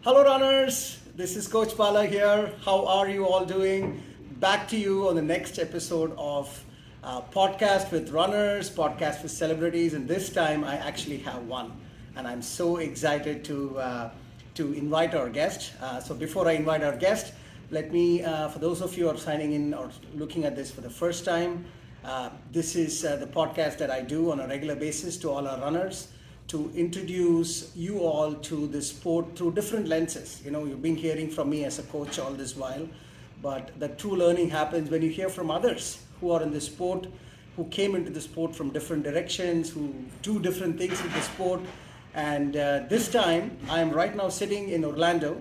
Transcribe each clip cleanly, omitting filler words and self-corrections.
Hello, runners. This is Coach Bala here. How are you all doing? Back to you on the next episode of podcast with runners, podcast with celebrities, and this time I actually have one, and I'm so excited to invite our guest. So before I invite our guest, let me, for those of you who are signing in or looking at this for the first time, this is the podcast that I do on a regular basis to all our runners to introduce you all to the sport through different lenses. You know, you've been hearing from me as a coach all this while, but the true learning happens when you hear from others who are in the sport, who came into the sport from different directions, who do different things with the sport. And this time, I am right now sitting in Orlando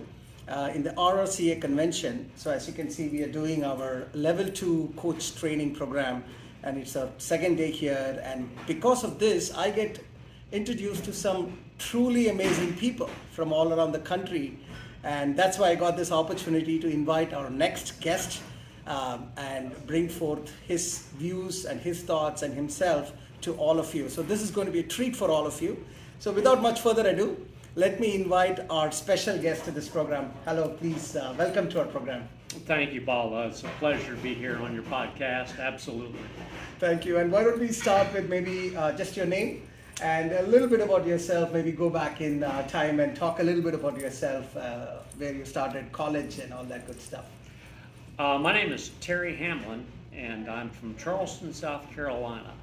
in the RRCA convention. So as you can see, we are doing our level 2 coach training program, and it's our second day here. And because of this, I get introduced to some truly amazing people from all around the country, and that's why I got this opportunity to invite our next guest and bring forth his views and his thoughts and himself to all of you. So this is going to be a treat for all of you. So without much further ado, let me invite our special guest to this program. Hello, please welcome to our program. Thank you, Bala. It's a pleasure to be here on your podcast. Absolutely. Thank you. And why don't we start with maybe just your name and a little bit about yourself, maybe go back in time and talk a little bit about yourself, where you started college and all that good stuff. My name is Terry Hamlin, and I'm from Charleston, South Carolina.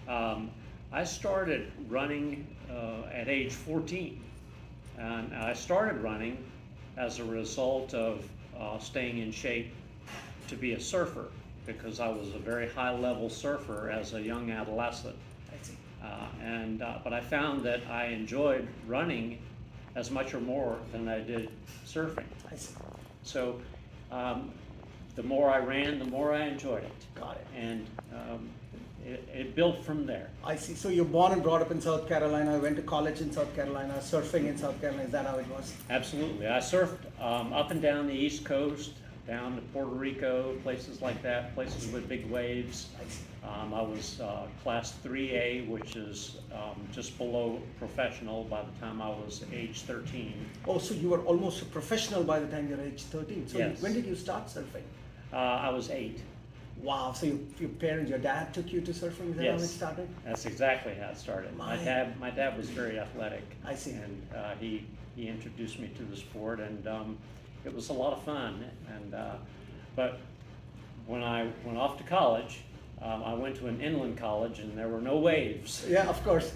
I started running at age 14, and I started running as a result of staying in shape to be a surfer, because I was a very high-level surfer as a young adolescent. But I found that I enjoyed running as much or more than I did surfing. I see. So the more I ran, the more I enjoyed it. Got it. And it built from there. I see. So you're born and brought up in South Carolina, went to college in South Carolina, surfing in South Carolina. Is that how it was? Absolutely. I surfed up and down the East Coast, down to Puerto Rico, places like that, places with big waves. I see. I was class 3A, which is just below professional by the time I was age 13. Oh, so you were almost a professional by the time you were age 13. So Yes. when did you start surfing? I was 8. Wow. So your parents, your dad took you to surfing? Is that how it Yes. started? That's exactly how it started. My- My dad was very athletic. I see. And he introduced me to the sport, and it was a lot of fun. And but when I went off to college, I went to an inland college, and there were no waves. Yeah, of course.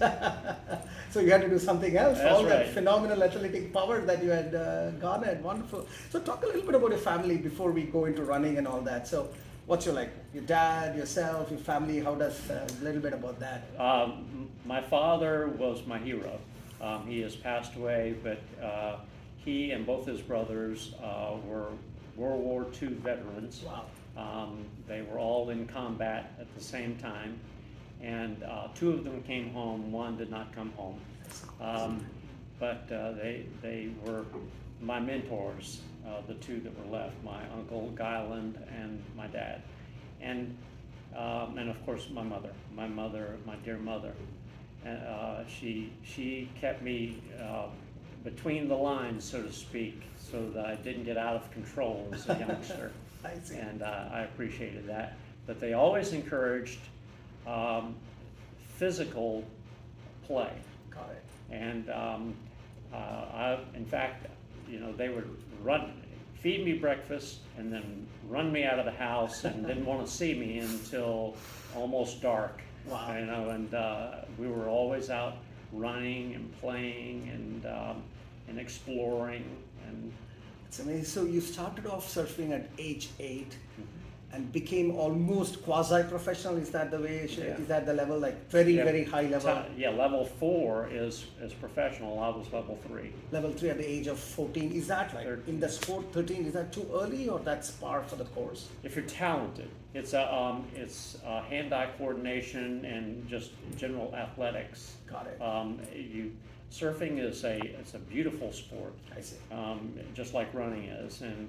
So you had to do something else. That's All that right. phenomenal athletic power that you had garnered. Wonderful. So talk a little bit about your family before we go into running and all that. So what's your dad, yourself, your family? How does a little bit about that? My father was my hero. He has passed away, but he and both his brothers were World War II veterans. Wow. They were all in combat at the same time, and 2 of them came home. 1 did not come home, but they were my mentors. The 2 that were left, my uncle Guyland and my dad, and of course my mother, my dear mother. She kept me between the lines, so to speak, so that I didn't get out of control as a youngster. I see. And I appreciated that. But they always encouraged physical play. Got it. And in fact, they would feed me breakfast, and then run me out of the house, and didn't want to see me until almost dark. Wow. And we were always out running and playing and exploring. And It's amazing. So you started off surfing at age 8 and became almost quasi-professional. Is that the way? Yeah. Is that the level? Like very, Yeah. very high level? Yeah, level 4 is professional. I was level 3. Level 3 at the age of 14. Is that like in the sport 13? Is that too early, or that's par for the course? If you're talented, it's hand-eye coordination and just general athletics. Got it. Surfing is a beautiful sport, I see. just like running is, and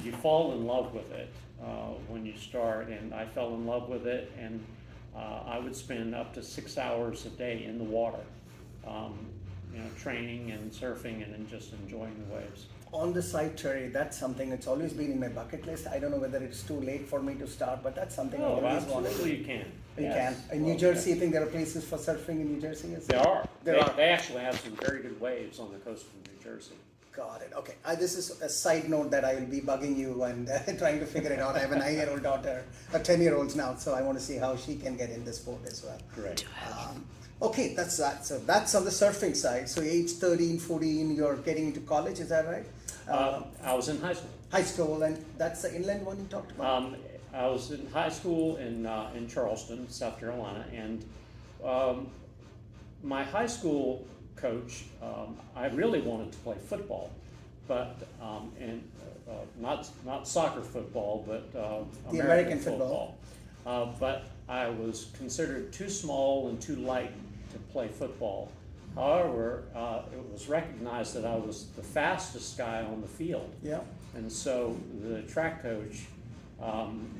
you fall in love with it when you start. And I fell in love with it, and I would spend up to 6 hours a day in the water. training and surfing and then just enjoying the waves. On the side, Terry, that's something that's always been in my bucket list. I don't know whether it's too late for me to start, but that's something I always wanted. Absolutely, you can. You Yes. can. In New Jersey, I think there are places for surfing in New Jersey. Is There are. There are. They actually have some very good waves on the coast of New Jersey. Got it. Okay. This is a side note that I will be bugging you and trying to figure it out. I have a 9-year-old daughter, a 10-year-old now, so I want to see how she can get in the sport as well. Great. Okay, that's that. So that's on the surfing side. So age 13, 14, you're getting into college, is that right? I was in high school. High school, and that's the inland one you talked about? I was in high school in Charleston, South Carolina, and my high school coach, I really wanted to play football, but not soccer football, but The American football. But I was considered too small and too light to play football. However, it was recognized that I was the fastest guy on the field. Yeah. And so the track coach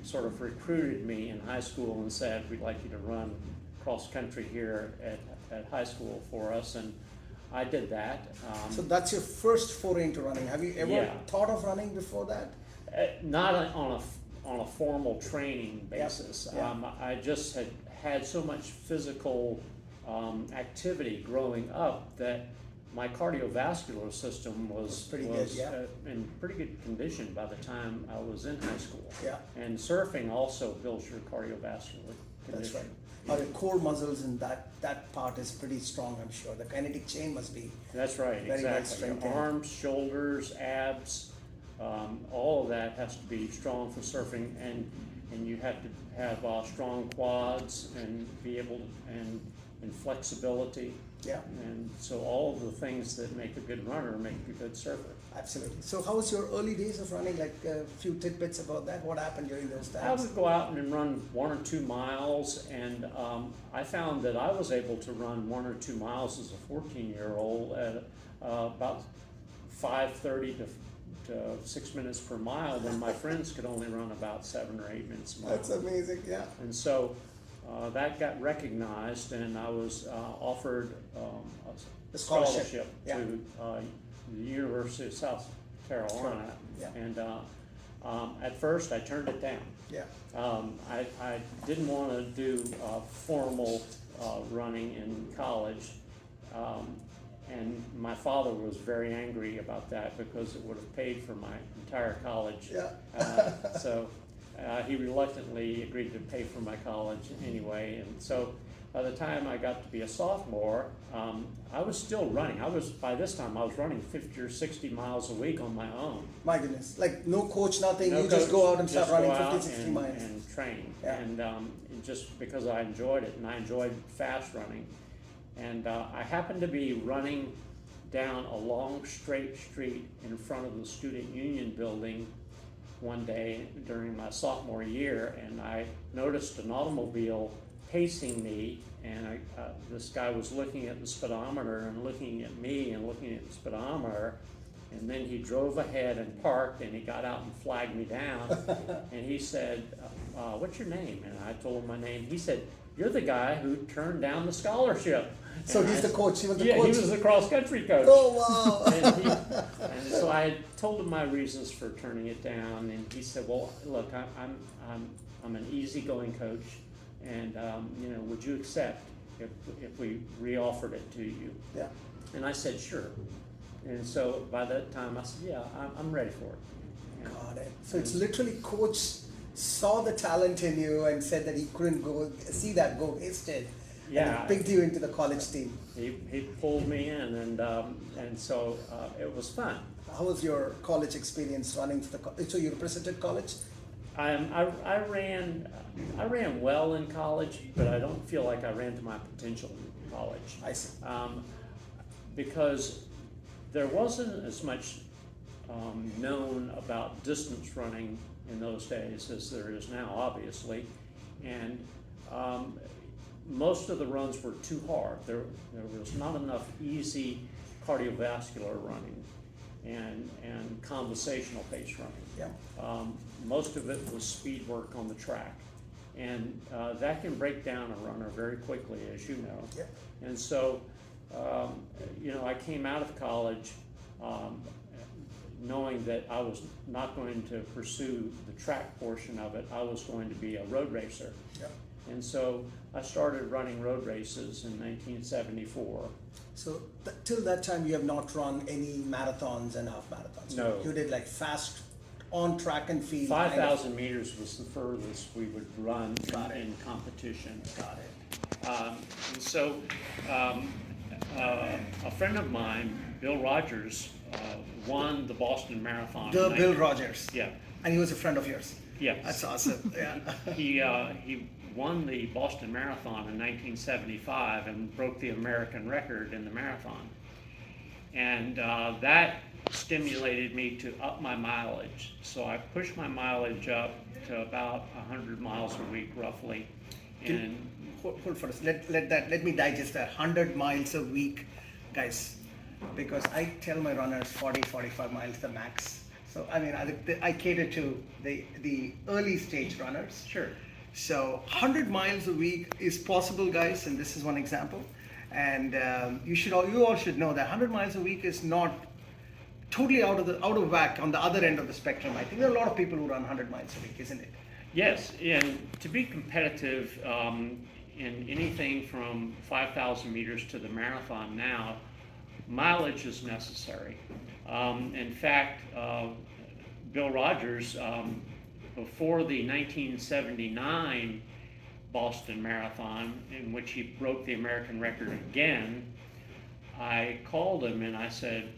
sort of recruited me in high school and said, we'd like you to run cross country here at high school for us. And I did that. So that's your first foray into running. Have you ever Yeah. thought of running before that? Not on a formal training basis. Yeah. I just had so much physical activity growing up that my cardiovascular system was Pretty good, yeah. in pretty good condition by the time I was in high school. Yeah. And surfing also builds your cardiovascular condition. That's right. Your core muscles in that part is pretty strong, I'm sure. The kinetic chain must be. That's right, Very well exactly. Your strengthened. arms, shoulders, abs, all of that has to be strong for surfing, and you have to have strong quads and be able to, and flexibility. Yeah. And so all of the things that make a good runner make a good surfer. Absolutely. So how was your early days of running? Like a few tidbits about that. What happened during those I times? would go out and run 1 or 2 miles, and I found that I was able to run 1 or 2 miles as a 14-year-old at about 5:30 to 6 minutes per mile, when my friends could only run about 7 or 8 minutes a mile. That's amazing. Yeah. And so that got recognized, and I was offered a scholarship Yeah. to the University of South Carolina. Yeah. And at first I turned it down. Yeah. I didn't want to do formal running in college, and my father was very angry about that because it would have paid for my entire college. Yeah. So he reluctantly agreed to pay for my college anyway, and so by the time I got to be a sophomore, I was still running. By this time I was running 50 or 60 miles a week on my own. My goodness. Like no coach, nothing. No You just coach, go out and start just running go out 50, 60 miles. and train. Yeah. And just because I enjoyed it, and I enjoyed fast running. And I happened to be running down a long straight street in front of the Student Union building one day during my sophomore year, and I noticed an automobile pacing me, and this guy was looking at the speedometer and looking at me and looking at the speedometer, and then he drove ahead and parked, and he got out and flagged me down, and he said, what's your name? And I told him my name. He said, you're the guy who turned down the scholarship. So And he's the coach. He was the yeah, coach. he was the cross-country coach. Oh wow. And so I told him my reasons for turning it down, and he said, well, look, I'm an easygoing coach, and would you accept if we re-offered it to you? Yeah. And I said, sure. And so by that time I said, yeah, I'm ready for it. And Got it. So it's literally coach saw the talent in you and said that he couldn't see that go wasted. Yeah. And picked you into the college team. he pulled me in, and so it was fun. How was your college experience running for the so you represented college? I ran well in college, but I don't feel like I ran to my potential in college. I see. Because there wasn't as much known about distance running in those days as there is now, obviously, and most of the runs were too hard. There was not enough easy cardiovascular running and conversational pace running. Yeah. Most of it was speed work on the track, and that can break down a runner very quickly, as you know. Yeah. And so I came out of college um, knowing that I was not going to pursue the track portion of it. I was going to be a road racer. Yeah. And so I started running road races in 1974. So till that time, you have not run any marathons and half marathons. No. You did like fast on track and field. 5,000 meters was the furthest we would run in competition. Got it. And so a friend of mine, Bill Rogers, won the Boston Marathon. Bill Rogers. Yeah. And he was a friend of yours. Yeah. That's awesome. Yeah. He won the Boston Marathon in 1975 and broke the American record in the marathon. And that stimulated me to up my mileage. So I pushed my mileage up to about 100 miles a week, roughly. And Hold for us. Let me digest that. 100 miles a week, guys, because I tell my runners 45 miles the max. So I mean, I cater to the early stage runners. Sure. So 100 miles a week is possible, guys, and this is one example. And you all should know that 100 miles a week is not totally out of whack on the other end of the spectrum. I think there are a lot of people who run 100 miles a week, isn't it? Yes, and to be competitive in anything from 5,000 meters to the marathon now, mileage is necessary. In fact, Bill Rogers, before the 1979 Boston Marathon, in which he broke the American record again, I called him and I said,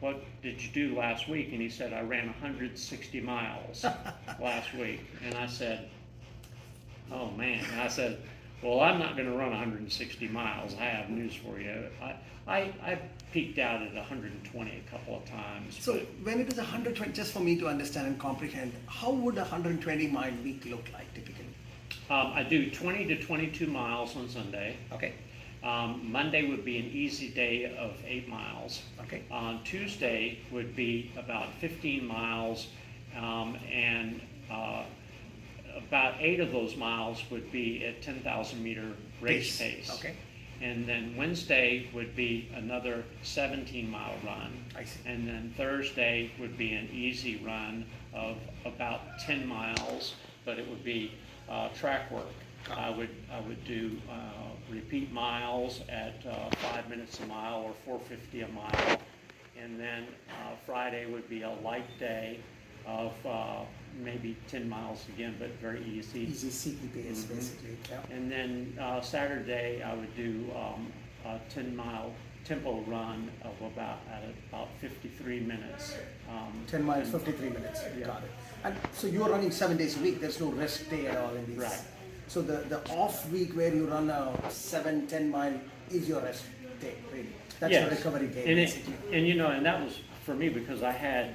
what did you do last week? And he said, I ran 160 miles last week. And I said, oh man. And I said, well, I'm not going to run 160 miles. I have news for you. I peaked out at 120 a couple of times. So when it is 120, just for me to understand and comprehend, how would a 120-mile week look like typically? I do 20 to 22 miles on Sunday. Okay. Monday would be an easy day of 8 miles. Okay. Tuesday would be about 15 miles, and about 8 of those miles would be at 10,000 meter race pace. Okay. And then Wednesday would be another 17-mile run. I see. And then Thursday would be an easy run of about 10 miles, but it would be track work. I would do repeat miles at 5 minutes a mile or 4:50 a mile, and then Friday would be a light day of maybe 10 miles again, but very easy. Easy CPPs basically. Yeah. And then Saturday I would do a 10-mile tempo run of about 53 minutes. 10 miles, 53 minutes. Yeah. Got it. And so you're running 7 days a week. There's no rest day at all in these. Right. So the off week where you run a 7-10 mile is your rest day, really. That's your recovery day, basically. And that was for me because I had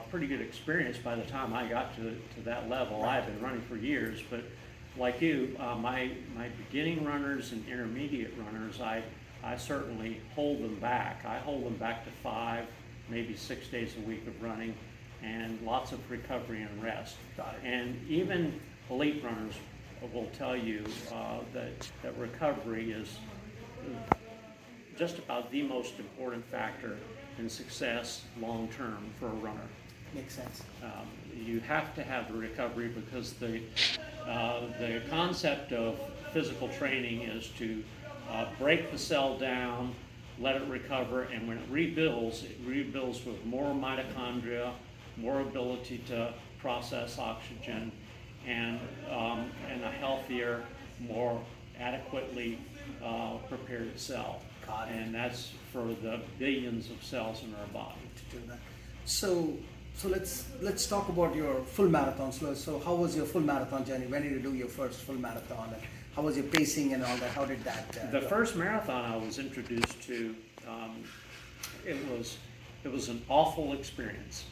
pretty good experience by the time I got to that level. Right. I've been running for years, but like you, my beginning runners and intermediate runners, I certainly hold them back. I hold them back to 5, maybe 6 days a week of running, and lots of recovery and rest. Got it. And even elite runners will tell you that recovery is just about the most important factor in success long term for a runner. Makes sense. You have to have the recovery because the concept of physical training is to break the cell down, let it recover, and when it rebuilds with more mitochondria, more ability to process oxygen, and a healthier, more adequately prepared cell. Got it. And that's for the billions of cells in our body. To do that. So let's talk about your full marathon. So how was your full marathon journey? When did you do your first full marathon? And how was your pacing and all that? How did that? The go? first marathon I was introduced to, it was an awful experience,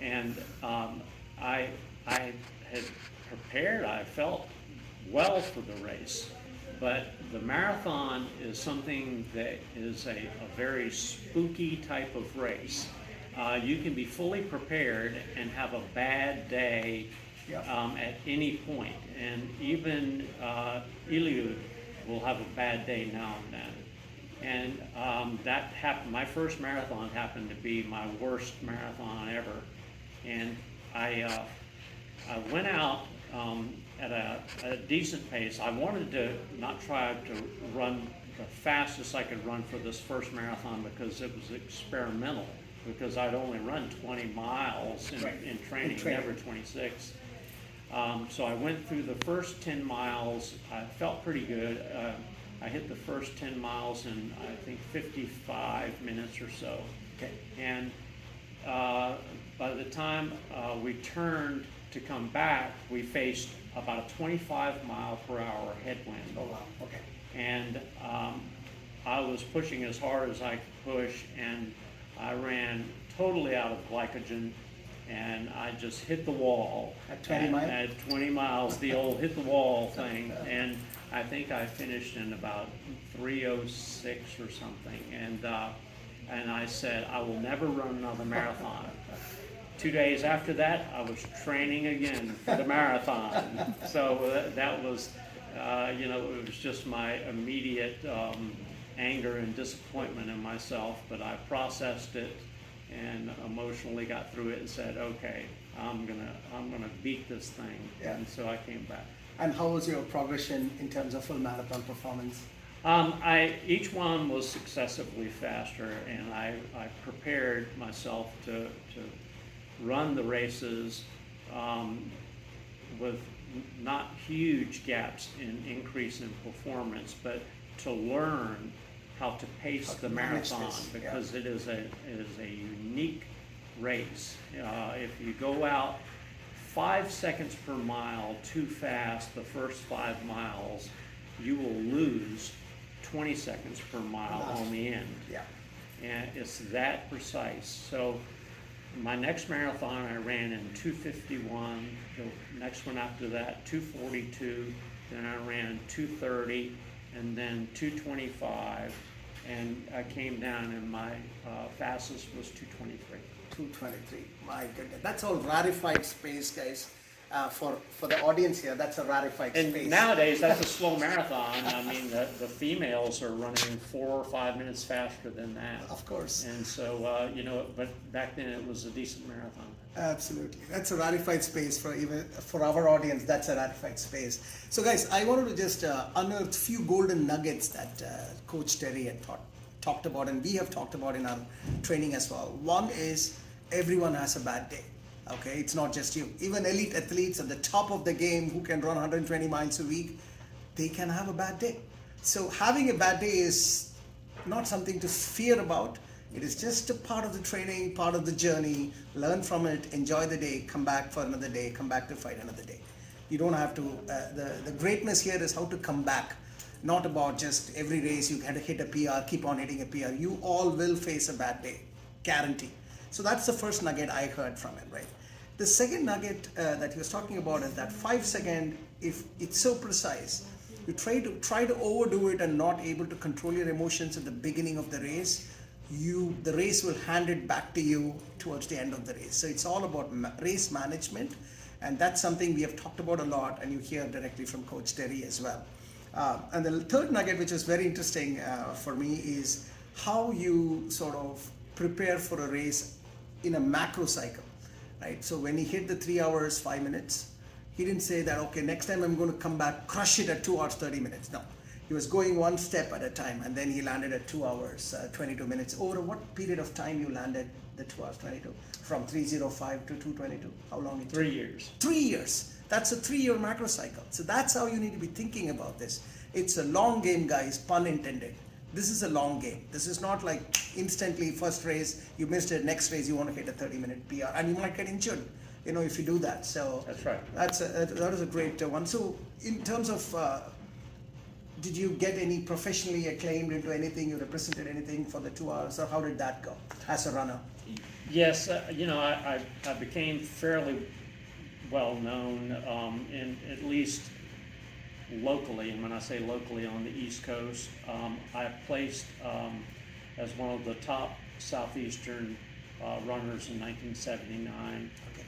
and I had prepared. I felt well for the race, but the marathon is something that is a very spooky type of race. You can be fully prepared and have a bad day at any point, and even Eliud will have a bad day now and then. And that happened. My first marathon happened to be my worst marathon ever, and I went out at a decent pace. I wanted to not try to run the fastest I could run for this first marathon because it was experimental. Because I'd only run 20 miles in training, never 26. So I went through the first 10 miles. I felt pretty good. I hit the first 10 miles in, I think, 55 minutes or so. Okay. And by the time we turned to come back, we faced about a 25 mile per hour headwind. Oh, wow. Okay. And I was pushing as hard as I could push, and I ran totally out of glycogen, and I just hit the wall. At 20 miles? At 20 miles, the old hit the wall thing. And I think I finished in about 3:06 or something. And I said, I will never run another marathon. 2 days after that, I was training again for the marathon. So that was, it was just my immediate anger and disappointment in myself, but I processed it and emotionally got through it and said, okay, I'm gonna beat this thing. Yeah. And so I came back. And how was your progression in terms of full marathon performance? Each one was successively faster, and I prepared myself to run the races with not huge gaps in increase in performance, but to learn how to pace the marathon, because it is a unique race. If you go out 5 seconds per mile too fast the first 5 miles, you will lose 20 seconds per mile on the end. Yeah. And it's that precise. So my next marathon I ran in 2:51, the next one after that 2:42, then I ran 2:30, and then 2:25, and I came down, and my fastest was 2:23. 2:23. My goodness, that's all rarefied space, guys. For the audience here, that's a rarefied And space. nowadays, that's a slow marathon. I mean, the females are running 4 or 5 minutes faster than that. Of course. And so, but back then it was a decent marathon. Absolutely, that's a rarefied space for our audience. That's a rarefied space. So, guys, I wanted to just unearth few golden nuggets that Coach Terry had talked about, and we have talked about in our training as well. One is everyone has a bad day. Okay, it's not just you. Even elite athletes at the top of the game who can run 120 miles a week, they can have a bad day. So having a bad day is not something to fear about. It is just a part of the training, part of the journey. Learn from it, enjoy the day, come back for another day, come back to fight another day. You don't have to, the greatness here is how to come back. Not about just every race you had to hit a PR, keep on hitting a PR. You all will face a bad day, guarantee. So that's the first nugget I heard from him, right? The second nugget that he was talking about is that 5 second, if it's so precise, you try to overdo it and not able to control your emotions at the beginning of the race, the race will hand it back to you towards the end of the race. So it's all about race management, and that's something we have talked about a lot, and you hear directly from Coach Terry as well. And the third nugget, which is very interesting for me, is how you sort of prepare for a race in a macro cycle, right? So when he hit the 3 hours, 5 minutes, he didn't say that, okay, next time I'm going to come back, crush it at 2 hours, 30 minutes. No, he was going one step at a time, and then he landed at 2 hours, 22 minutes. Over what period of time you landed the 2 hours, 22? From 3:05 to 2:22? How long it took? 3 years. 3 years. That's a 3-year macro cycle. So that's how you need to be thinking about this. It's a long game, guys, pun intended. This is a long game. This is not like instantly first race, you missed it, next race you want to hit a 30-minute PR, and you might get injured, if you do that. So that's right. That is a great one. So in terms of, did you get any professionally acclaimed into anything? You represented anything for the 2 hours, or how did that go as a runner? Yes, I became fairly well known in at least locally, and when I say locally, on the East Coast. I placed as one of the top Southeastern runners in 1979. Okay.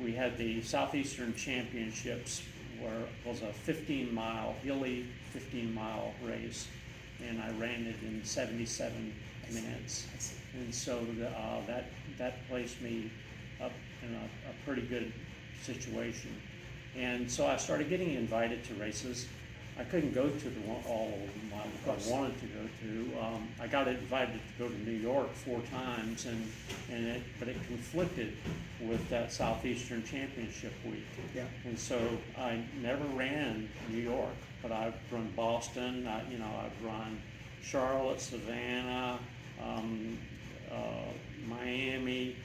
We had the Southeastern Championships, where it was a 15-mile, hilly 15-mile race, and I ran it in 77 minutes. And so that placed me up in a pretty good situation. And so I started getting invited to races. I couldn't go to all of them I wanted to go to. I got invited to go to New York 4 times, but it conflicted with that Southeastern Championship week. Yeah. And so I never ran New York, but I've run Boston. I've run Charlotte, Savannah, Miami.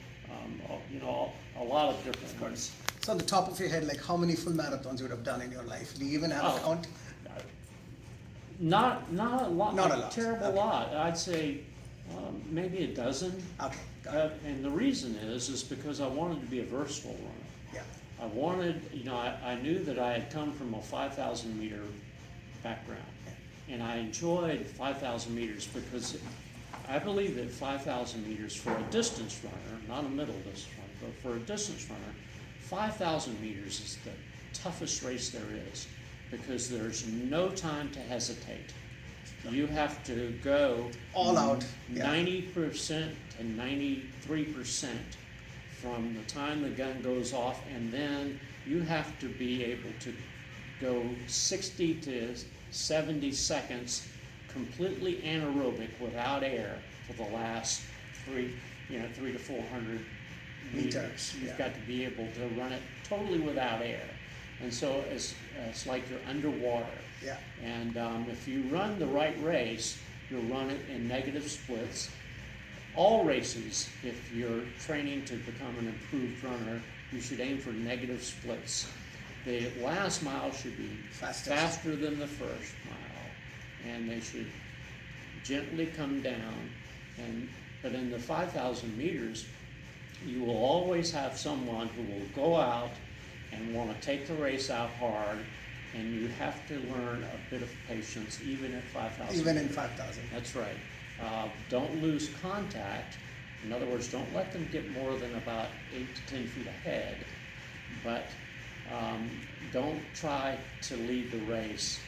A lot of different ones. So on the top of your head, like how many full marathons you would have done in your life? Do you even have a count? Not a lot. Not a lot. Terrible lot. I'd say maybe a dozen. Okay, got it. And the reason is because I wanted to be a versatile runner. Yeah. I wanted, I knew that I had come from a 5,000 meter background, and I enjoyed 5,000 meters because I believe that 5,000 meters for a distance runner, not a middle distance runner, but for a distance runner, 5,000 meters is the toughest race there is because there's no time to hesitate. You have to go all out, 90% to 93% from the time the gun goes off, and then you have to be able to go 60 to 70 seconds completely anaerobic without air for the last 3 to 400 meters. You've got to be able to run it totally without air. And so it's like you're underwater. Yeah. And if you run the right race, you'll run it in negative splits. All races, if you're training to become an improved runner, you should aim for negative splits. The last mile should be faster than the first mile, and they should gently come down. But in the 5,000 meters, you will always have someone who will go out and want to take the race out hard, and you have to learn a bit of patience even at 5,000. Even in 5,000. That's right. Don't lose contact. In other words, don't let them get more than about 8 to 10 feet ahead, but don't try to lead the race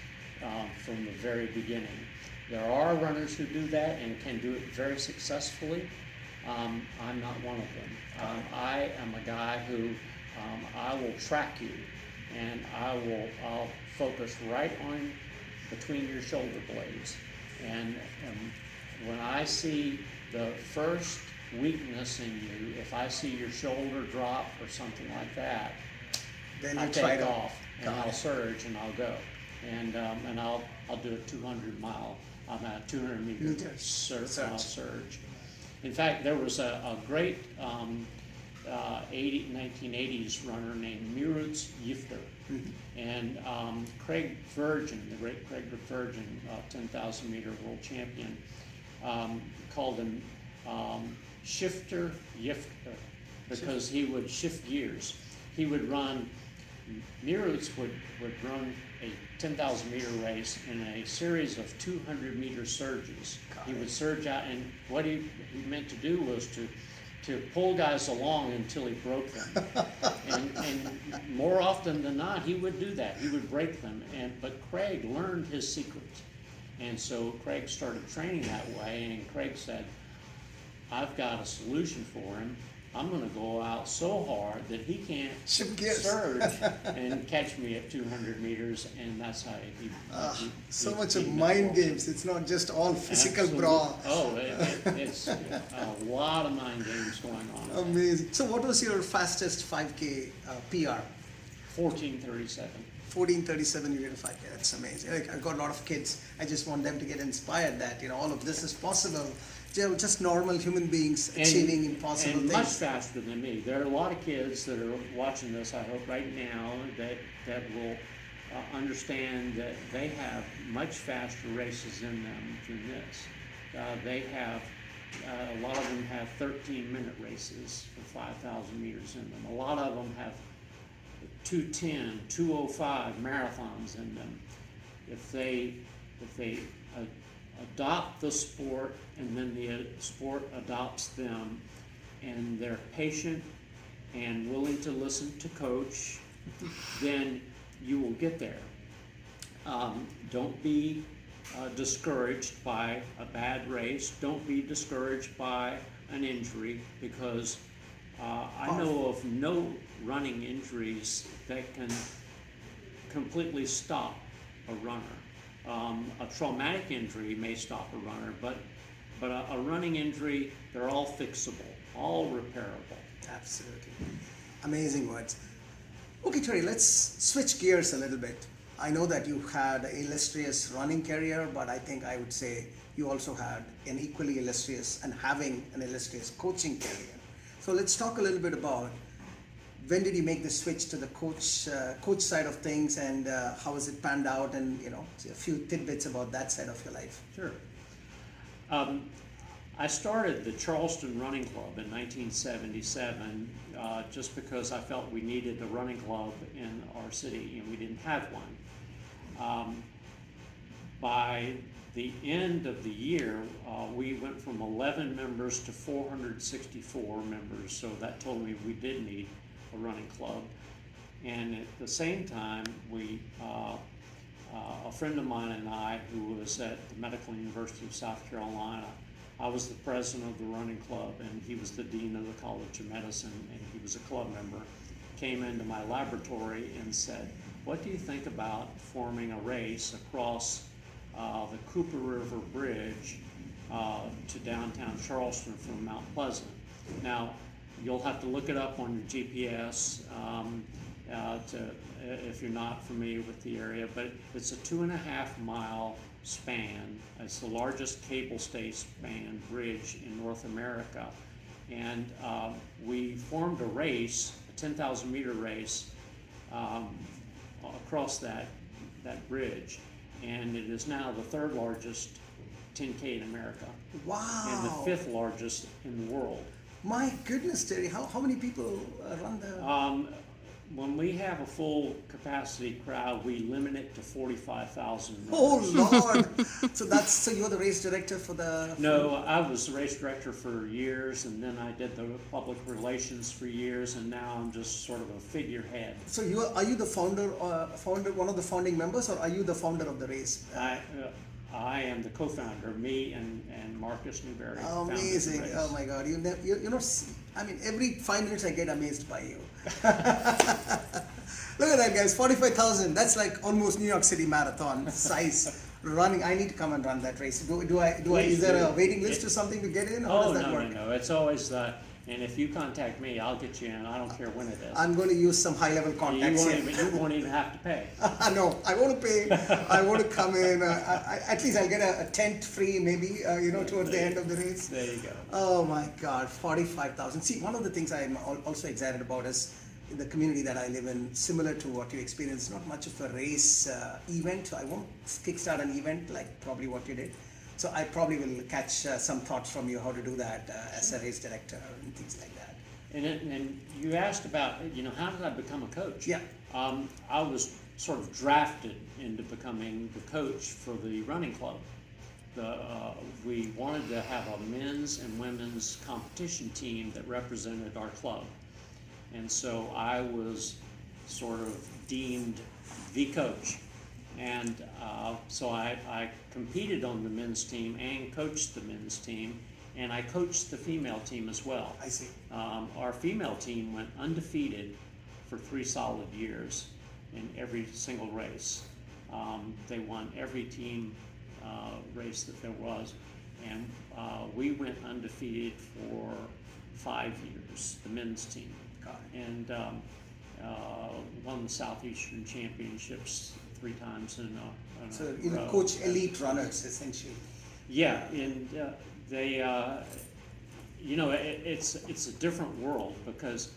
from the very beginning. There are runners who do that and can do it very successfully. I'm not one of them. I am a guy who I will track you, and I'll focus right on between your shoulder blades. And when I see the first weakness in you, if I see your shoulder drop or something like that, then I take off and I'll surge and I'll go, and I'll do a 200 meter surge. In fact, there was a great 1980s runner named Mirutz Yifter, and Craig Virgin, the great Craig Virgin, 10,000 meter world champion, called him Shifter Yifter because he would shift gears. He would run. Mirutz would run a 10,000 meter race in a series of 200 meter surges. He would surge out, and what he meant to do was to pull guys along until he broke them. and more often than not, he would do that. He would break them. But Craig learned his secret. And so Craig started training that way, and Craig said, I've got a solution for him. I'm going to go out so hard that he can't surge and catch me at 200 meters, and that's how so much of mind games. It's not just all physical brawl. Oh, it's a lot of mind games going on. Amazing. So what was your fastest 5K PR? 14:37. 14:37, you get a 5K. That's amazing. Like, I've got a lot of kids. I just want them to get inspired that, all of this is possible. Just normal human beings achieving impossible things. And much faster than me. There are a lot of kids that are watching this, I hope, right now that will understand that they have much faster races in them than this. They have, a lot of them have 13-minute races for 5,000 meters in them. A lot of them have 2:10, 2:05 marathons in them. If they adopt the sport, and then the sport adopts them, and they're patient and willing to listen to coach, then you will get there. Don't be discouraged by a bad race. Don't be discouraged by an injury, because I know of no running injuries that can completely stop a runner. A traumatic injury may stop a runner, but a running injury, they're all fixable, all repairable. Absolutely. Amazing words. Okay, Terry, let's switch gears a little bit. I know that you had an illustrious running career, but I think I would say you also had an equally illustrious and having an illustrious coaching career. So let's talk a little bit about when did you make the switch to the coach side of things, and how has it panned out, and a few tidbits about that side of your life. Sure. I started the Charleston Running Club in 1977 just because I felt we needed a running club in our city, and we didn't have one. By the end of the year, we went from 11 members to 464 members, so that told me we did need a running club. And at the same time, a friend of mine and I, who was at the Medical University of South Carolina, I was the president of the running club, and he was the dean of the College of Medicine, and he was a club member, came into my laboratory and said, "What do you think about forming a race across the Cooper River Bridge to downtown Charleston from Mount Pleasant?" Now, you'll have to look it up on your GPS if you're not familiar with the area, but it's a 2.5-mile span. It's the largest cable stay span bridge in North America, and we formed a race, a 10,000 meter race across that bridge, and it is now the 3rd largest 10K in America. Wow! And the 5th largest in the world. My goodness, Terry, how many people run the? When we have a full capacity crowd, we limit it to 45,000 members. Oh Lord! So you're the race director for the? No, I was the race director for years, and then I did the public relations for years, and now I'm just sort of a figurehead. So are you the founder, one of the founding members, or are you the founder of the race? I am the co-founder. Me and Marcus Newberry. Amazing! Oh my God! I mean, every 5 minutes I get amazed by you. Look at that, guys! 45,000. That's like almost New York City Marathon size running. I need to come and run that race. Is there a waiting list or something to get in? Or Oh, does that work? no. It's always and if you contact me, I'll get you in. I don't care when it is. I'm going to use some high-level contacts You won't even have to pay. No, I want to pay. I want to come in. At least I'll get a tent free, maybe, towards the end of the race. There you go. Oh my God, 45,000. See, one of the things I'm also excited about is in the community that I live in, similar to what you experienced, not much of a race event. So I won't kickstart an event like probably what you did. So I probably will catch some thoughts from you how to do that as a race director and things like that. And you asked about, how did I become a coach? Yeah. I was sort of drafted into becoming the coach for the running club. We wanted to have a men's and women's competition team that represented our club. And so I was sort of deemed the coach. And so I competed on the men's team and coached the men's team, and I coached the female team as well. I see. Our female team went undefeated for 3 solid years in every single race. They won every team race that there was, and we went undefeated for 5 years, the men's team. And won the Southeastern Championships 3 times in a So you row. coach elite runners essentially. Yeah, and they, it's a different world because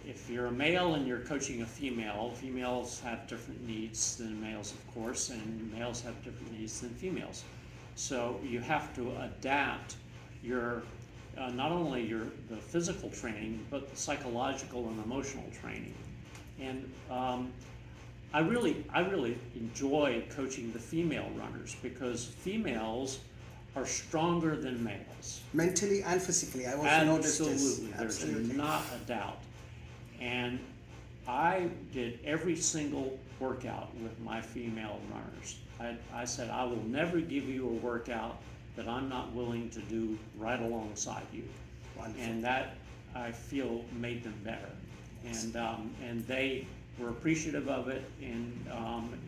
if you're a male and you're coaching a female, females have different needs than males, of course, and males have different needs than females. So you have to adapt your not only the physical training, but the psychological and emotional training. And I really enjoy coaching the female runners because females are stronger than males. Mentally and physically, I also noticed this. Absolutely, there's not a doubt. And I did every single workout with my female runners. I said, I will never give you a workout that I'm not willing to do right alongside you. Wonderful. And that, I feel, made them better. And they were appreciative of it, and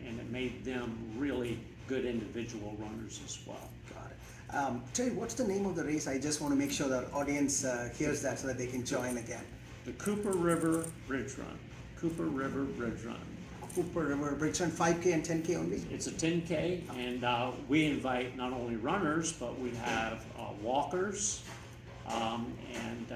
it made them really good individual runners as well. Got it. Terry, what's the name of the race? I just want to make sure the audience hears that so that they can join again. The Cooper River Bridge Run. Cooper River Bridge Run. Cooper River Bridge Run, 5K and 10K only? It's a 10K, and we invite not only runners, but we have walkers, and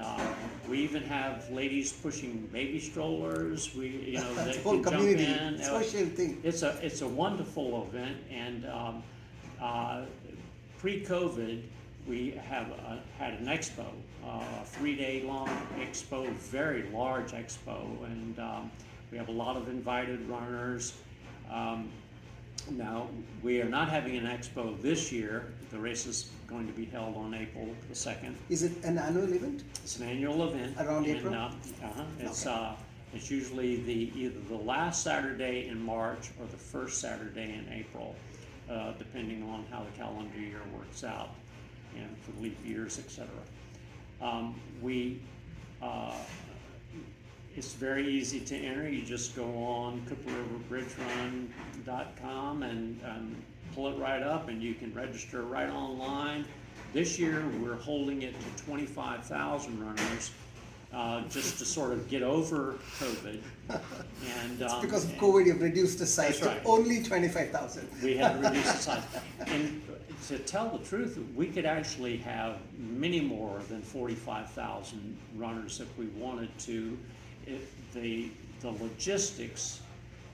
we even have ladies pushing baby strollers. They whole can jump community, in. social thing. It's a wonderful event, and pre-COVID, we have had an expo, a 3-day long expo, very large expo, and we have a lot of invited runners. Now, we are not having an expo this year. The race is going to be held on April the 2nd. Is it an annual event? It's an annual event. Around and, April? It's usually either the last Saturday in March or the first Saturday in April, depending on how the calendar year works out, and for leap years, etc. It's very easy to enter. You just go on CooperRiverBridgeRun.com and pull it right up, and you can register right online. This year we're holding it to 25,000 runners, just to sort of get over COVID. And It's because of COVID, you've reduced the size to right. only 25,000. We had to reduce the size. And to tell the truth, we could actually have many more than 45,000 runners if we wanted to. The logistics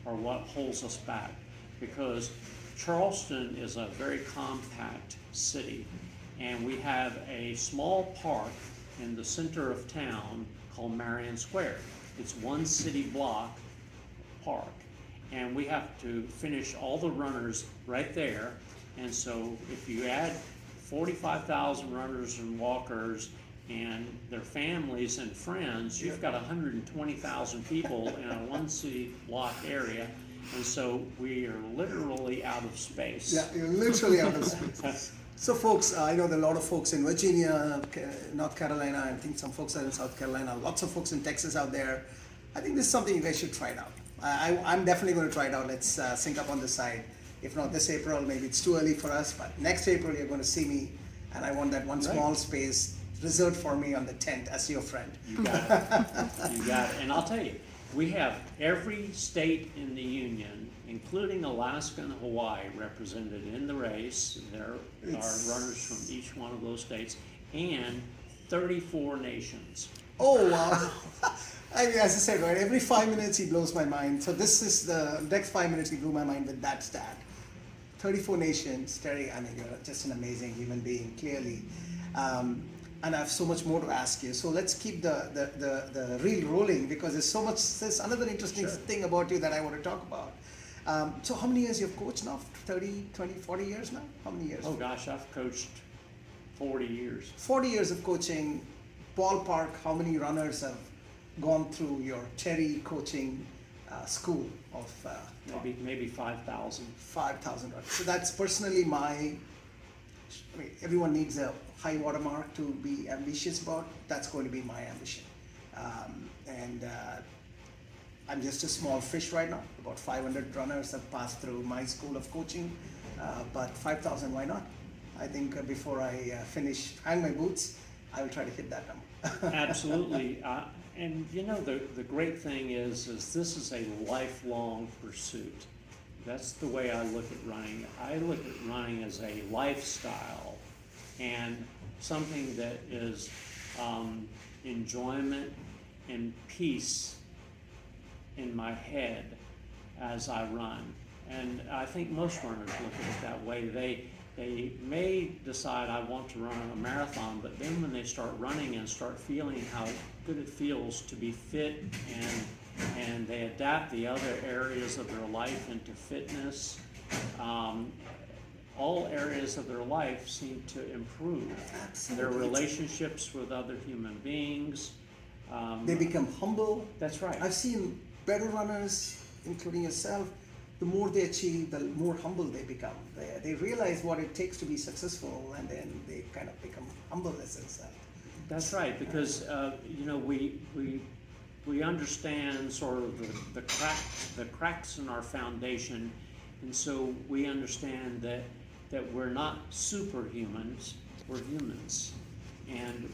are what holds us back, because Charleston is a very compact city, and we have a small park in the center of town called Marion Square. It's one city block park, and we have to finish all the runners right there. And so if you add 45,000 runners and walkers and their families and friends, you've got 120,000 people in a one city block area. And so we are literally out of space. Yeah, you're literally out of space. So folks, I know there are a lot of folks in Virginia, North Carolina, I think some folks are in South Carolina, lots of folks in Texas out there. I think this is something you guys should try it out. I'm definitely going to try it out. Let's sync up on the side. If not this April, maybe it's too early for us, but next April you're going to see me, and I want that one small space reserved for me on the tent as your friend. You got it. You got it. And I'll tell you, we have every state in the union, including Alaska and Hawaii, represented in the race. There are runners from each one of those states, and 34 nations. Oh, wow. I mean, as I said, right, every 5 minutes he blows my mind. So this is the next 5 minutes he blew my mind with that stat. 34 nations. Terry, I mean, you're just an amazing human being, clearly. And I have so much more to ask you. So let's keep the reel rolling, because there's another interesting thing about you that I want to talk about. So how many years you've coached now? 30, 20, 40 years now? How many years? Oh gosh, I've coached 40 years. 40 years of coaching. Ballpark, how many runners have gone through your Terry coaching school of maybe 5,000. 5,000 runners. So that's personally everyone needs a high watermark to be ambitious about. That's going to be my ambition. I'm just a small fish right now. About 500 runners have passed through my school of coaching, but 5,000, why not? I think before I hang my boots, I will try to hit that number. Absolutely. And you know, the great thing is this is a lifelong pursuit. That's the way I look at running. I look at running as a lifestyle, and something that is enjoyment and peace in my head as I run. And I think most runners look at it that way. They may decide I want to run a marathon, but then when they start running and start feeling how good it feels to be fit, and they adapt the other areas of their life into fitness, all areas of their life seem to improve. Absolutely. Their relationships with other human beings. They become humble. That's right. I've seen better runners, including yourself, the more they achieve, the more humble they become. They realize what it takes to be successful, and then they kind of become humble as themselves. That's right, because we understand sort of the cracks in our foundation, and so we understand that we're not superhumans, we're humans, and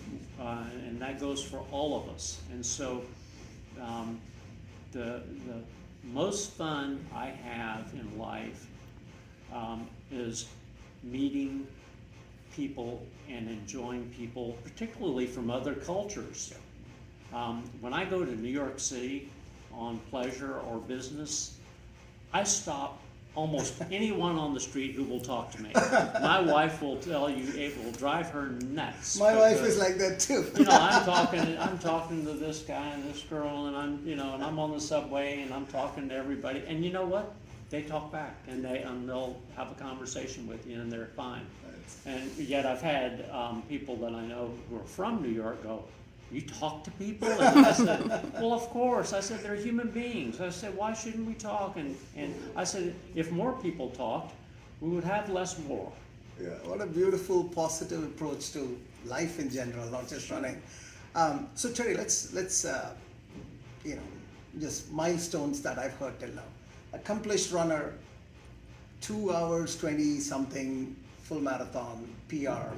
that goes for all of us. And so the most fun I have in life is meeting people and enjoying people, particularly from other cultures. When I go to New York City on pleasure or business, I stop almost anyone on the street who will talk to me. My wife will tell you it will drive her nuts. My wife is like that too. I'm talking to this guy and this girl, and I'm on the subway and I'm talking to everybody, and you know what? They talk back, and they'll have a conversation with you, and they're fine. And yet I've had people that I know who are from New York go, "You talk to people?" And I said, "Well, of course." I said, "They're human beings." I said, "Why shouldn't we talk?" And I said, if more people talked, we would have less war. Yeah, what a beautiful, positive approach to life in general, not just running. So Terry, let's just milestones that I've heard till now. Accomplished runner, 2 hours 20 something, full marathon, PR,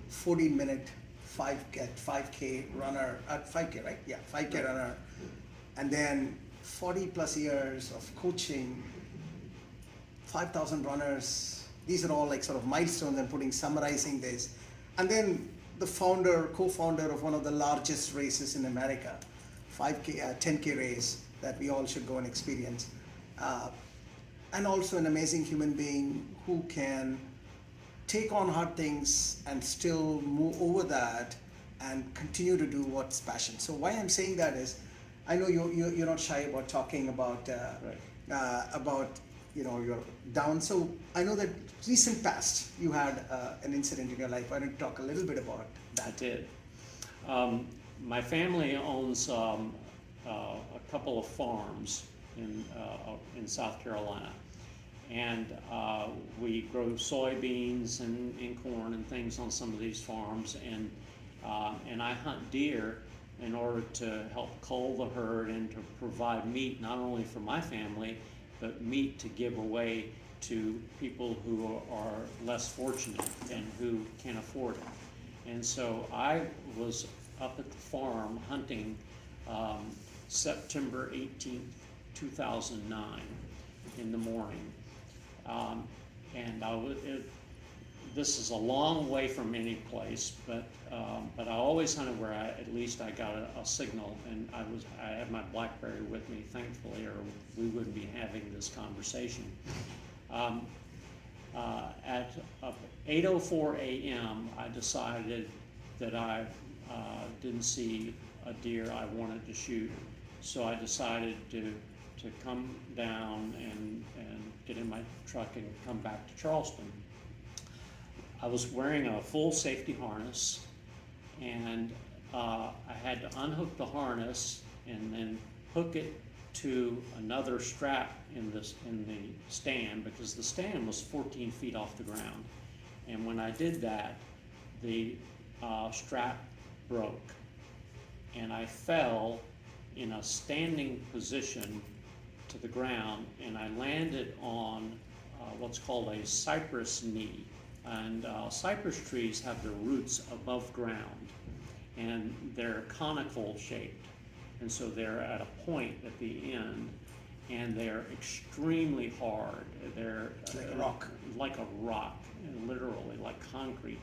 14-minute 5K runner, 5K, right? Yeah, 5K runner, and then 40 plus years of coaching, 5,000 runners. These are all like sort of milestones and summarizing this. And then the co-founder of one of the largest races in America, 5K, 10K race that we all should go and experience. And also an amazing human being who can take on hard things and still move over that and continue to do what's passion. So why I'm saying that is, I know you're not shy about talking about your down. So I know that recent past you had an incident in your life. Why don't you talk a little bit about that? I did. My family owns a couple of farms in South Carolina. And we grow soybeans and corn and things on some of these farms, and I hunt deer in order to help cull the herd and to provide meat not only for my family, but meat to give away to people who are less fortunate and who can't afford it. And so I was up at the farm hunting September 18th, 2009 in the morning. This is a long way from any place, but I always hunted where at least I got a signal, and I had my BlackBerry with me, thankfully, or we wouldn't be having this conversation. At 8:04 a.m., I decided that I didn't see a deer I wanted to shoot, so I decided to come down and get in my truck and come back to Charleston. I was wearing a full safety harness, and I had to unhook the harness and then hook it to another strap in the stand, because the stand was 14 feet off the ground. And when I did that, the strap broke, and I fell in a standing position to the ground, and I landed on what's called a cypress knee. And cypress trees have their roots above ground, and they're conical shaped, and so they're at a point at the end, and they're extremely hard. They're like a rock, and literally like concrete.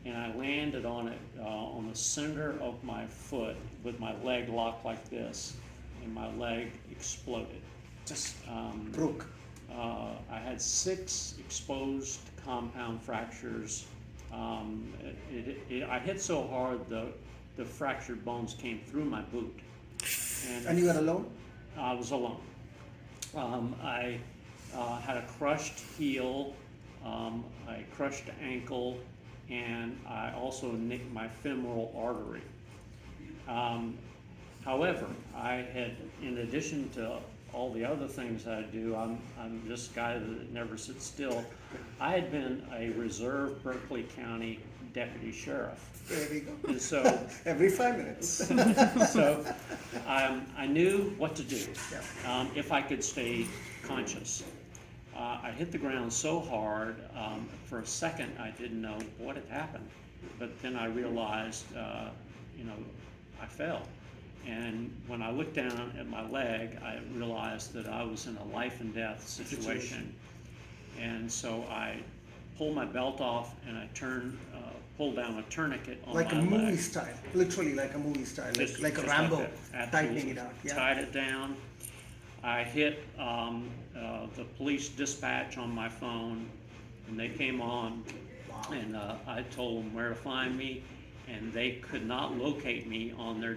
And I landed on it on the center of my foot with my leg locked like this, and my leg exploded. Just broke. I had 6 exposed compound fractures. I hit so hard the fractured bones came through my boot. And you were alone? I was alone. I had a crushed heel, a crushed ankle, and I also nicked my femoral artery. However, I had, in addition to all the other things I do, I'm this guy that never sits still. I had been a reserve Berkeley County deputy sheriff. There we go. And so Every 5 minutes. so I knew what to do Yeah. if I could stay conscious. I hit the ground so hard, for a second I didn't know what had happened. But then I realized, I fell. And when I looked down at my leg, I realized that I was in a life and death situation. And so I pulled my belt off and I pulled down a tourniquet on like my a movie leg. style, literally like a movie style, Just- like a just Rambo, like that. tightening it out. Yeah. Tied it down. I hit the police dispatch on my phone, and they came on, Wow. and I told them where to find me, and they could not locate me on their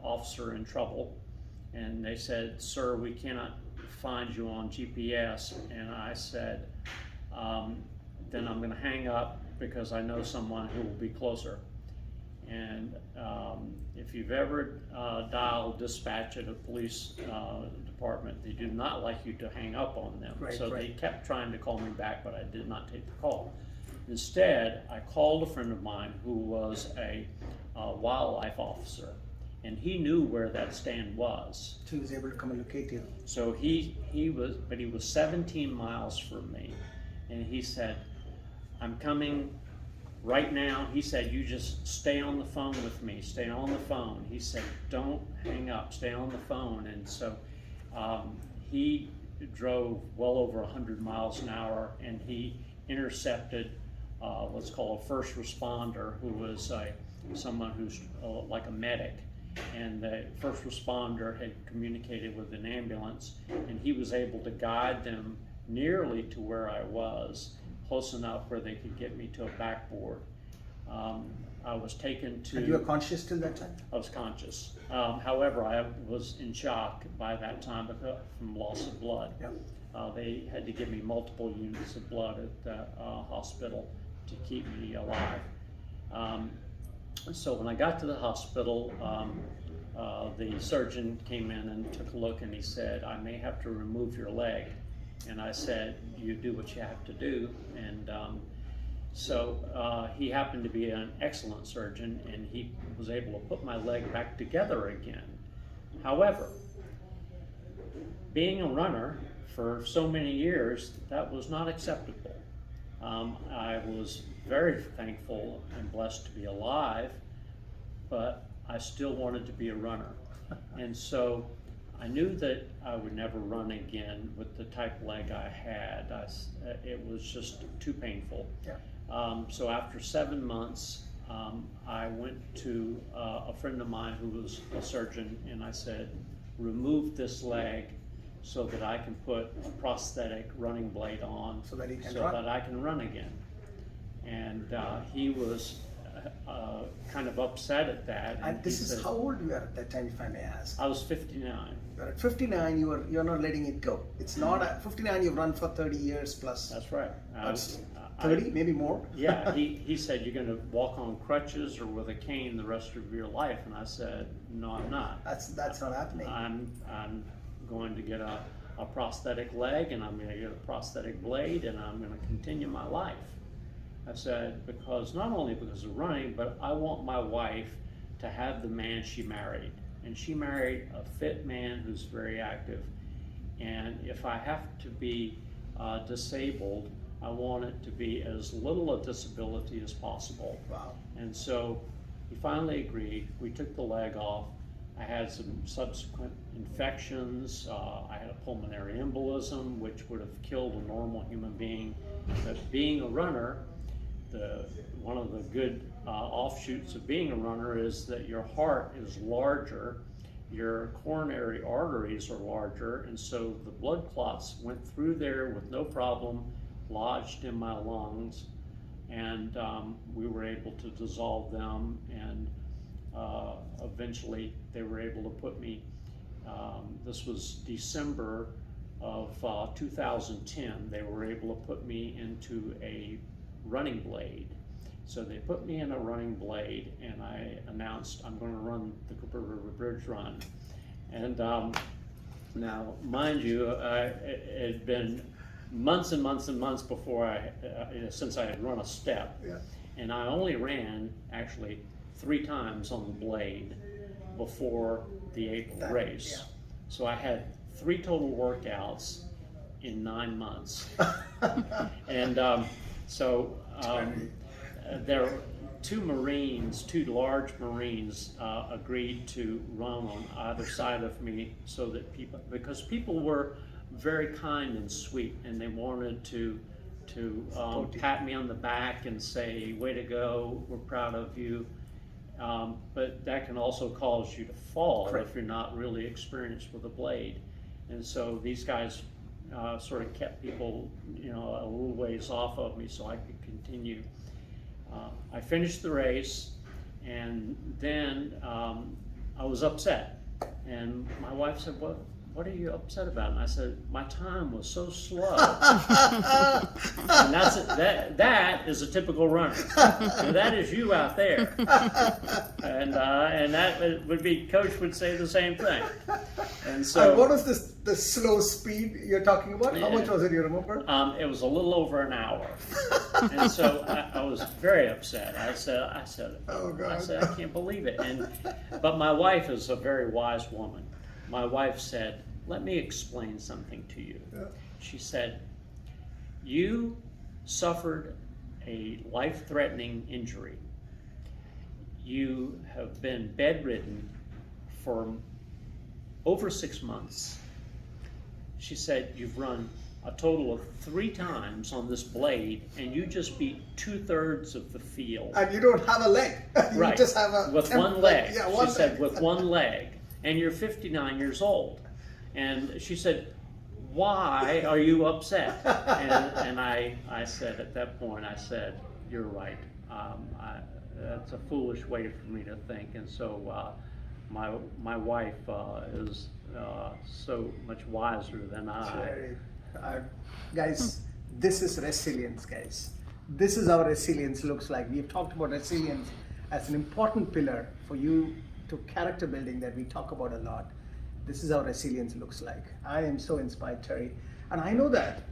officer in trouble. And they said, "Sir, we cannot find you on GPS." And I said, then I'm going to hang up because I know someone who will be closer. And if you've ever dialed dispatch at a police department, they do not like you to hang up on them. Right, so right. they kept trying to call me back, but I did not take the call. Instead, I called a friend of mine who was a wildlife officer, and he knew where that stand was. So he was able to come and locate you. So he was 17 miles from me, and he said, "I'm coming right now." He said, "You just stay on the phone with me, stay on the phone." He said, "Don't hang up, stay on the phone." And so he drove well over 100 miles an hour, and he intercepted what's called a first responder, who was someone who's like a medic. And the first responder had communicated with an ambulance, and he was able to guide them nearly to where I was, close enough where they could get me to a backboard. I was taken to... And you were conscious till that time? I was conscious. However, I was in shock by that time from loss of blood. Yeah. They had to give me multiple units of blood at the hospital to keep me alive. So when I got to the hospital, the surgeon came in and took a look, and he said, "I may have to remove your leg." And I said, "You do what you have to do." And so he happened to be an excellent surgeon, and he was able to put my leg back together again. However, being a runner for so many years, that was not acceptable. I was very thankful and blessed to be alive, but I still wanted to be a runner. And so I knew that I would never run again with the type of leg I had. It was just too painful. Yeah. So after 7 months, I went to a friend of mine who was a surgeon, and I said, "Remove this leg so that I can put a prosthetic running blade on So that you can so run. that I can run again." And he was kind of upset at that. And this he is said, how old you were at that time, if I may ask? I was 59. You're at 59, you're not letting it go. It's not at 59, you've run for 30 years plus. That's right. That's 30, maybe more? Yeah, he said, "You're going to walk on crutches or with a cane the rest of your life." And I said, "No, I'm not. That's not happening. I'm going to get a prosthetic leg, and I'm going to get a prosthetic blade, and I'm going to continue my life." I said, because not only because of running, but I want my wife to have the man she married. And she married a fit man who's very active. And if I have to be disabled, I want it to be as little a disability as possible. Wow. And so he finally agreed. We took the leg off. I had some subsequent infections. I had a pulmonary embolism, which would have killed a normal human being. But being a runner, one of the good offshoots of being a runner is that your heart is larger, your coronary arteries are larger, and so the blood clots went through there with no problem, lodged in my lungs, and we were able to dissolve them, and eventually they were able to put me, this was December of 2010, they were able to put me into a running blade. So they put me in a running blade, and I announced I'm going to run the Cooper River Bridge Run. And now, mind you, it had been months and months and months before since I had run a step. Yeah. And I only ran actually 3 times on the blade before the April race. Yeah. So I had 3 total workouts in 9 months. And there were 2 large Marines agreed to run on either side of me, so that because people were very kind and sweet, and they wanted to pat me on the back and say, "Way to go, we're proud of you." But that can also cause you to fall. Correct. If you're not really experienced with a blade. And so these guys sort of kept people, a little ways off of me so I could continue. I finished the race, and then I was upset. And my wife said, what are you upset about? And I said, my time was so slow. And that is a typical runner. And that is you out there. And that would be, Coach would say the same thing. And so, what was the slow speed you're talking about? How much was it, you remember? It was a little over an hour. And so I was very upset. I said, oh God. I said, I can't believe it. But my wife is a very wise woman. My wife said, let me explain something to you. Yeah. She said, you suffered a life-threatening injury. You have been bedridden for over 6 months. She said, you've run a total of 3 times on this blade, and you just beat 2/3 of the field. And you don't have a leg. You right. just have a with one leg. Yeah, she said, with one leg. And you're 59 years old. And she said, why are you upset? And I said, at that point, I said, you're right. That's a foolish way for me to think. And so my wife is so much wiser than I. Guys, this is resilience, guys. This is how resilience looks like. We've talked about resilience as an important pillar for you to character building that we talk about a lot. This is how resilience looks like. I am so inspired, Terry. And I know that,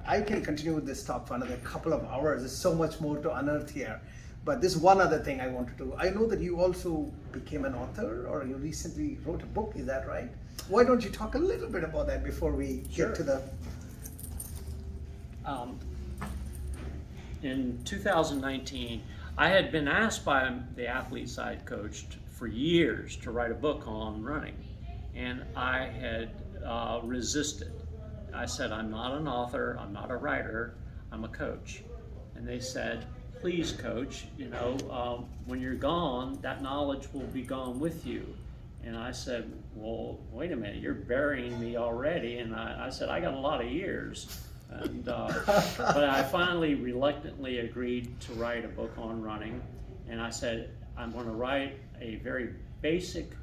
I can continue with this talk for another couple of hours. There's so much more to unearth here. But this one other thing I want to do. I know that you also became an author, or you recently wrote a book, is that right? Why don't you talk a little bit about that before we get to the... In 2019, I had been asked by the athletes I had coached for years to write a book on running, and I had resisted. I said, I'm not an author, I'm not a writer, I'm a coach. And they said, please, Coach, when you're gone, that knowledge will be gone with you. And I said, well, wait a minute, you're burying me already. And I said, I got a lot of years. And but I finally reluctantly agreed to write a book on running. And I said, I'm going to write a very basic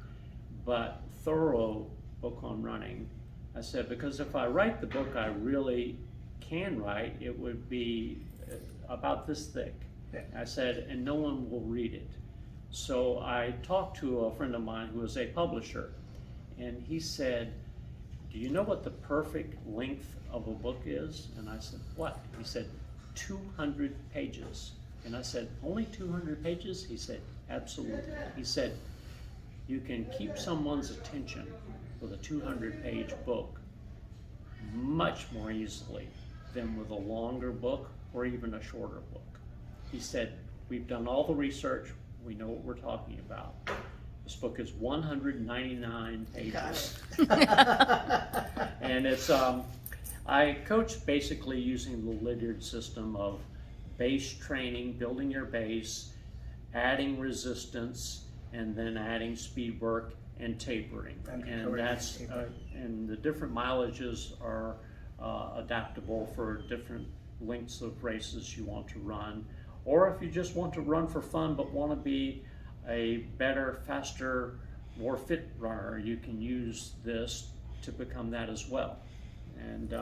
but thorough book on running. I said, because if I write the book I really can write, it would be about this thick. Yeah. I said, and no one will read it. So I talked to a friend of mine who is a publisher, and he said, do you know what the perfect length of a book is? And I said, what? He said, 200 pages. And I said, only 200 pages? He said, absolutely. He said, you can keep someone's attention with a 200-page book much more easily than with a longer book or even a shorter book. He said, we've done all the research, we know what we're talking about. This book is 199 pages. And it's, I coach basically using the Lydiard system of base training, building your base, adding resistance, and then adding speed work and tapering. And that's, and the different mileages are adaptable for different lengths of races you want to run. Or if you just want to run for fun but want to be a better, faster, more fit runner, you can use this to become that as well. And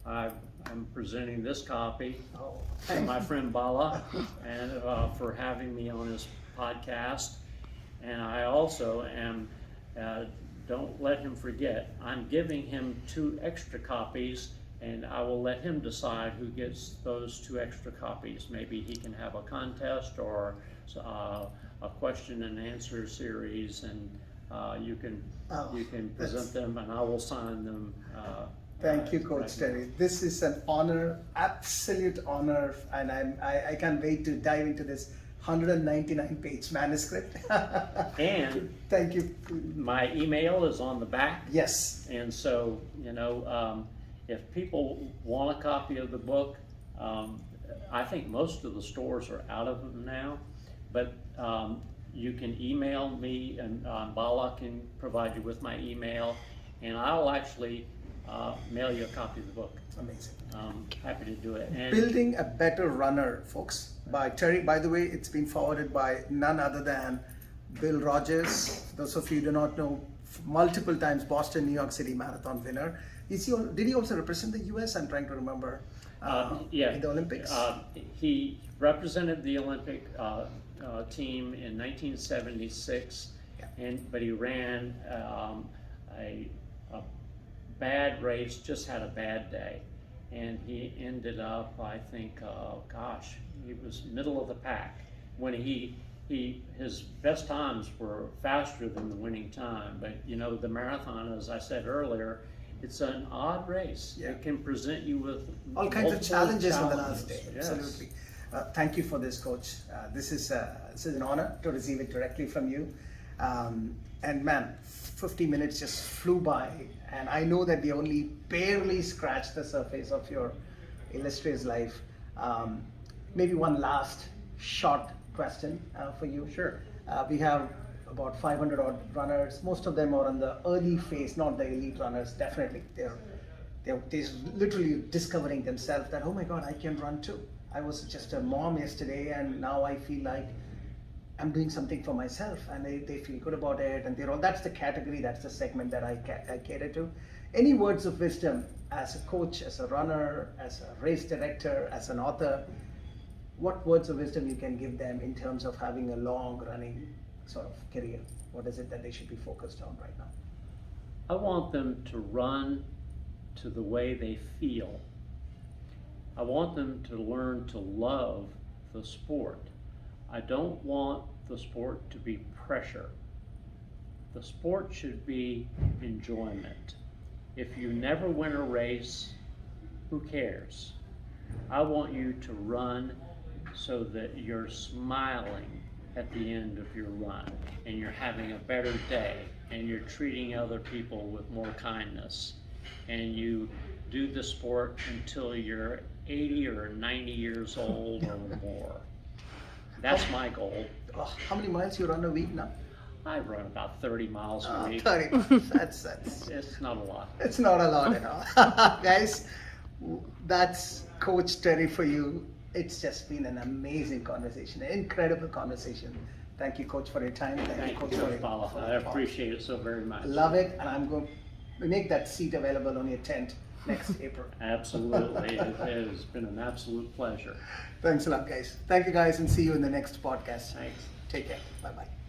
I'm presenting this copy Oh, to my friend Bala and for having me on his podcast. And I also am, don't let him forget, I'm giving him 2 extra copies, and I will let him decide who gets those 2 extra copies. Maybe he can have a contest or a question and answer series, and you can present them, and I will sign them. Thank you, Coach Terry. This is an honor, absolute honor, and I can't wait to dive into this 199-page manuscript. And thank you. my email is on the back. Yes. And so, if people want a copy of the book, I think most of the stores are out of them now, but you can email me, and Bala can provide you with my email, and I'll actually mail you a copy of the book. Amazing. Happy to do it. And Building a Better Runner, folks, by Terry. By the way, it's been forwarded by none other than Bill Rogers. Those of you who do not know, multiple times Boston, New York City marathon winner. Did he also represent the U.S.? I'm trying to remember. In the Olympics. He represented the Olympic team in 1976, but he ran a bad race, just had a bad day, and he ended up, I think, he was middle of the pack. When his best times were faster than the winning time, but the marathon, as I said earlier, it's an odd race. Yeah. It can present you with all kinds of challenges on the last day. Yes. Absolutely. Thank you for this, Coach. This is an honor to receive it directly from you. And man, 50 minutes just flew by, and I know that we only barely scratched the surface of your illustrious life. Maybe one last short question for you. Sure. We have about 500 odd runners. Most of them are on the early phase, not the elite runners. Definitely, they're literally discovering themselves that, oh my God, I can run too. I was just a mom yesterday, and now I feel like I'm doing something for myself, and they feel good about it, and that's the category, that's the segment that I cater to. Any words of wisdom as a coach, as a runner, as a race director, as an author? What words of wisdom you can give them in terms of having a long running sort of career? What is it that they should be focused on right now? I want them to run to the way they feel. I want them to learn to love the sport. I don't want the sport to be pressure. The sport should be enjoyment. If you never win a race, who cares? I want you to run so that you're smiling at the end of your run, and you're having a better day, and you're treating other people with more kindness, and you do the sport until you're 80 or 90 years old or more. That's my goal. How many miles you run a week now? I run about 30 miles a week. 30 miles. That's It's not a lot. It's not a lot at all. Guys, that's Coach Terry for you. It's just been an amazing conversation, an incredible conversation. Thank you, Coach, for your time. Thank you, Coach, Coach Bala. I appreciate it so very much. Love it, and I'm going to make that seat available on your tent next April. Absolutely. It has been an absolute pleasure. Thanks a lot, guys. Thank you, guys, and see you in the next podcast. Thanks. Take care. Bye-bye.